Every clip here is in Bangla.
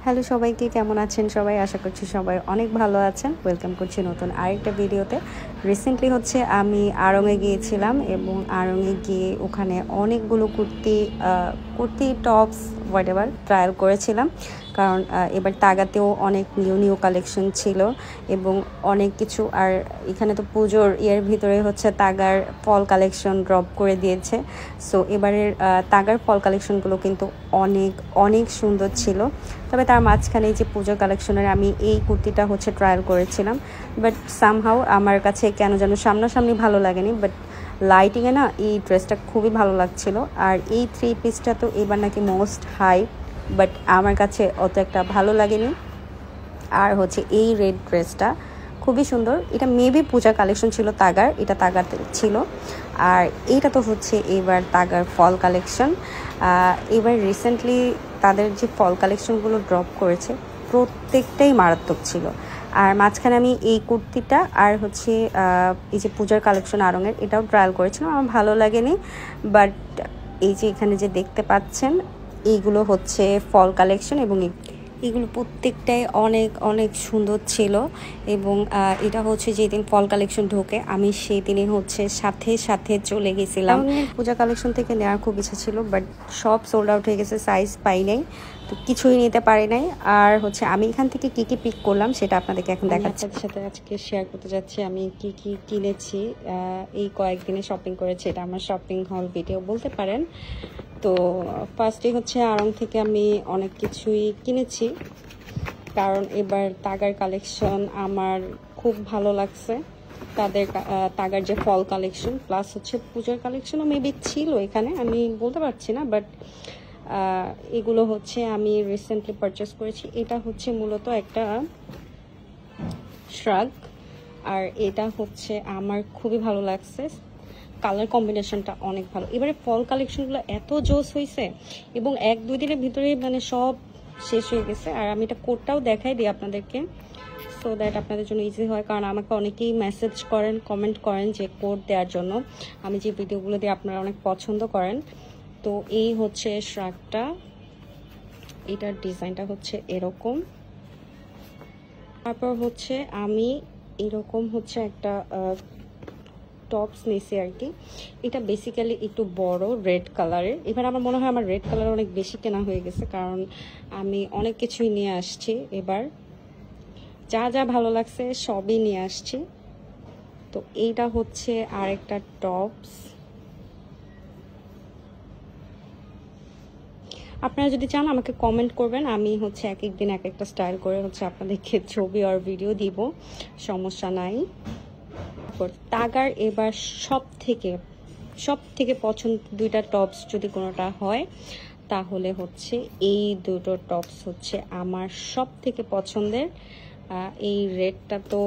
হ্যালো সবাইকে, কেমন আছেন সবাই? আশা করছি সবাই অনেক ভালো আছেন। ওয়েলকাম করছি নতুন আরেকটা ভিডিওতে। রিসেন্টলি আমি আড়ংয়ে গিয়েছিলাম এবং আড়ংয়ে গিয়ে ওখানে অনেকগুলো কুর্তি টপস হোয়াটএভার ট্রায়াল করেছিলাম। কারণ এবার তাগাতেও অনেক নিউ কালেকশন ছিল এবং অনেক কিছু। আর এখানে তো পুজোর ভিতরে তাগার ফল কালেকশন ড্রপ করে দিয়েছে। সো এবারের তাগার ফল কালেকশনগুলো কিন্তু অনেক অনেক সুন্দর ছিল। তবে তার মাঝখানে যে পুজোর কালেকশনের আমি এই কুর্তিটা ট্রায়াল করেছিলাম, বাট সামহাউ আমার কাছে কেন যেন সামনাসামনি ভালো লাগেনি, বাট লাইটিংয়ে না এই ড্রেসটা খুবই ভালো লাগছিল। আর এই 3 পিসটা তো এবার নাকি মোস্ট হাই, বাট আমার কাছে অত একটা ভালো লাগেনি। আর এই রেড ড্রেসটা খুবই সুন্দর। এটা মেবি পূজা কালেকশন ছিল তাগার, এটা তাগার ছিল। আর এইটা তো এবার তাগার ফল কালেকশন। এবার রিসেন্টলি তাদের যে ফল কালেকশনগুলো ড্রপ করেছে প্রত্যেকটাই মারাত্মক ছিল। আর মাঝখানে আমি এই কুর্তিটা আর এই যে পূজার কালেকশন আড়ংয়ের এটাও ট্রায়াল করেছিলাম, আমার ভালো লাগেনি। বাট এই যে এখানে যে দেখতে পাচ্ছেন এইগুলো ফল কালেকশন এবং এগুলো প্রত্যেকটাই অনেক অনেক সুন্দর ছিল। এবং এটা যেদিন ফল কালেকশন ঢোকে আমি সেই দিনই সাথে সাথে চলে গেছিলাম। পূজা কালেকশন থেকে নেওয়ার খুব ইচ্ছা ছিল, বাট সব সোল্ড আউট হয়ে গেছে, সাইজ পাই নাই, তো কিছুই নিতে পারি নাই। আর আমি এখান থেকে কি কি পিক করলাম সেটা আপনাদেরকে এখন দেখাচ্ছি। সাথে আজকে শেয়ার করতে যাচ্ছি আমি কি কি কিনেছি। এই কয়েকদিনে শপিং করেছি, এটা আমার শপিং হল ভিডিও বলতে পারেন। তো ফার্স্টে আড়ং থেকে আমি অনেক কিছুই কিনেছি, কারণ এবার তাগার কালেকশন আমার খুব ভালো লাগছে। তাদের তাগার যে ফল কালেকশন প্লাস পূজার কালেকশনও মেবি ছিল এখানে, আমি বলতে পারছি না, বাট এগুলো আমি রিসেন্টলি পারচেস করেছি। এটা মূলত একটা শ্রাগ, আর এটা আমার খুবই ভালো লাগছে। কালার কম্বিনেশনটা অনেক ভালো। এবারে ফল কালেকশনগুলো এত জোস হয়েছে এবং 1-2 দিনের ভিতরে সব শেষ হয়ে গেছে। আর আমি এটা কোডটাও দেখাই দিই আপনাদেরকে, সো দ্যাট আপনাদের জন্য ইজি হয়। কারণ আমাকে অনেকেই মেসেজ করেন, কমেন্ট করেন যে কোড দেওয়ার জন্য। আমি যে ভিডিওগুলো দিয়ে আপনারা অনেক পছন্দ করেন। তো এই শ্রাগটা, এটার ডিজাইনটা এরকম। তারপর আমি এরকম একটা টপস নিয়েছি আর কি। এটা বেসিক্যালি একটু বড় রেড কালারের। এবার আমার মনে হয় আমার রেড কালার অনেক বেশি কেনা হয়ে গেছে, কারণ আমি অনেক কিছুই নিয়ে আসছি। এবার যা যা ভালো লাগছে সবই নিয়ে আসছি। তো এইটা আরেকটা টপস। আপনারা যদি চান আমাকে কমেন্ট করবেন, আমি এক এক দিন এক একটা স্টাইল করে আপনাদেরকে ছবি আর ভিডিও দিব, সমস্যা নাই। তাগার এবার সব থেকে পছন্দ 2টা টপস যদি কোনোটা হয় তাহলে এই 2টো টপস আমার সব থেকে পছন্দের। এই রেডটা তো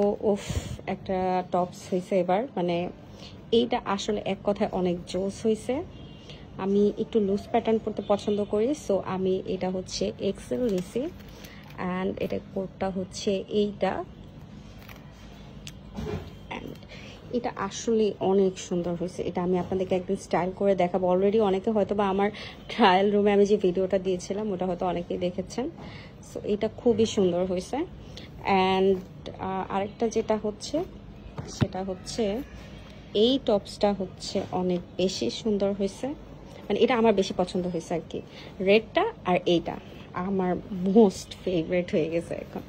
একটা টপস হয়েছে এবার, মানে এইটা আসলে এক কথায় অনেক জোস হয়েছে। আমি একটু লুজ প্যাটার্ন পরতে পছন্দ করি, সো আমি এটা এক্সেল নিছি। অ্যান্ড এটা কোটটা এইটা, এটা আসলে অনেক সুন্দর হয়েছে। এটা আমি আপনাদেরকে একদিন স্টাইল করে দেখাবো। অলরেডি অনেকে হয়তো বা আমার ট্রায়াল রুমে আমি যে ভিডিওটা দিয়েছিলাম ওটা হয়তো অনেকেই দেখেছেন। সো এটা খুবই সুন্দর হয়েছে। অ্যান্ড আরেকটা যেটা সেটা এই টপসটা অনেক বেশি সুন্দর হয়েছে, মানে এটা আমার বেশি পছন্দ হয়েছে আর কি। রেডটা আর এইটা আমার মোস্ট ফেভারিট হয়ে গেছে এখন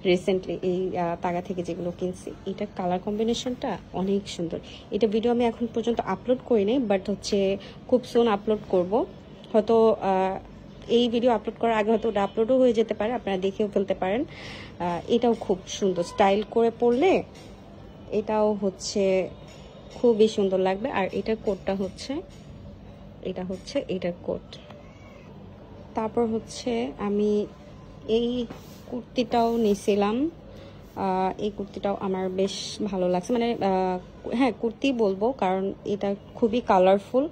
রিসেন্টলি এই তাগা থেকে যেগুলো কিনছি। এটা কালার কম্বিনেশনটা অনেক সুন্দর। এটা ভিডিও আমি এখন পর্যন্ত আপলোড করিনি, বাট খুব সুন আপলোড করব। হয়তো এই ভিডিও আপলোড করার আগে হয়তো ওটা আপলোডও হয়ে যেতে পারে, আপনারা দেখেও ফেলতে পারেন। এটাও খুব সুন্দর, স্টাইল করে পরলে এটাও খুবই সুন্দর লাগবে। আর এটার কোটটা এটা এটার কোট। তারপর আমি এই কুর্তিটাও নিয়েছিলাম। এই কুর্তিটাও আমার বেশ ভালো লাগছে, মানে হ্যাঁ কুর্তি বলবো, কারণ এটা খুবই কালারফুল।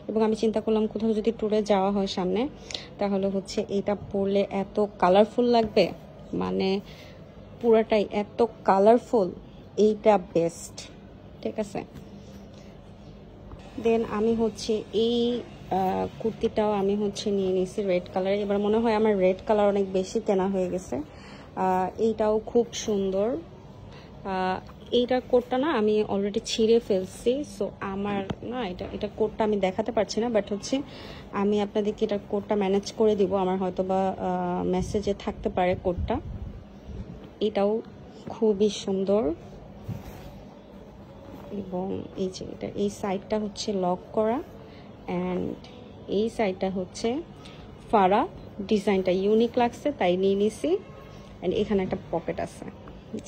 এবং আমি চিন্তা করলাম কোথাও যদি ট্যুরে যাওয়া হয় সামনে, তাহলে এটা পরলে এত কালারফুল লাগবে, মানে পুরাটাই এত কালারফুল, এইটা বেস্ট। ঠিক আছে, দেন আমি এই কুর্তিটাও আমি হচ্ছে নিয়ে নিয়েছি রেড কালার। এবার মনে হয় আমার রেড কালার অনেক বেশি কেনা হয়ে গেছে। এইটাও খুব সুন্দর। এইটার কোটটা না আমি অলরেডি ছিঁড়ে ফেলছি, সো আমার না এটা কোটটা আমি দেখাতে পারছি না, বাট হচ্ছে আমি আপনাদেরকে এটার কোটটা ম্যানেজ করে দিব। আমার হয়তো বা মেসেজে থাকতে পারে কোটটা। এটাও খুবই সুন্দর এবং এই যে এটা এই সাইডটা হচ্ছে লক করা অ্যান্ড এই সাইডটা হচ্ছে ফাড়া। ডিজাইনটা ইউনিক লাগছে তাই নিয়ে নিছি। অ্যান্ড এখানে একটা পকেট আছে,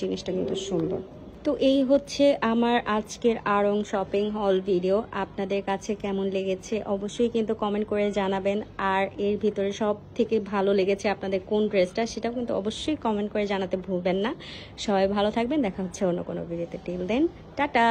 জিনিসটা কিন্তু সুন্দর। তো এই হচ্ছে আমার আজকের আড়ং শপিং হল ভিডিও। আপনাদের কাছে কেমন লেগেছে অবশ্যই কিন্তু কমেন্ট করে জানাবেন। আর এর ভিতরে সব থেকে ভালো লেগেছে আপনাদের কোন ড্রেসটা সেটাও কিন্তু অবশ্যই কমেন্ট করে জানাতে ভুলবেন না। সবাই ভালো থাকবেন, দেখা হচ্ছে অন্য কোনো ভিডিওতে। Till then, tata.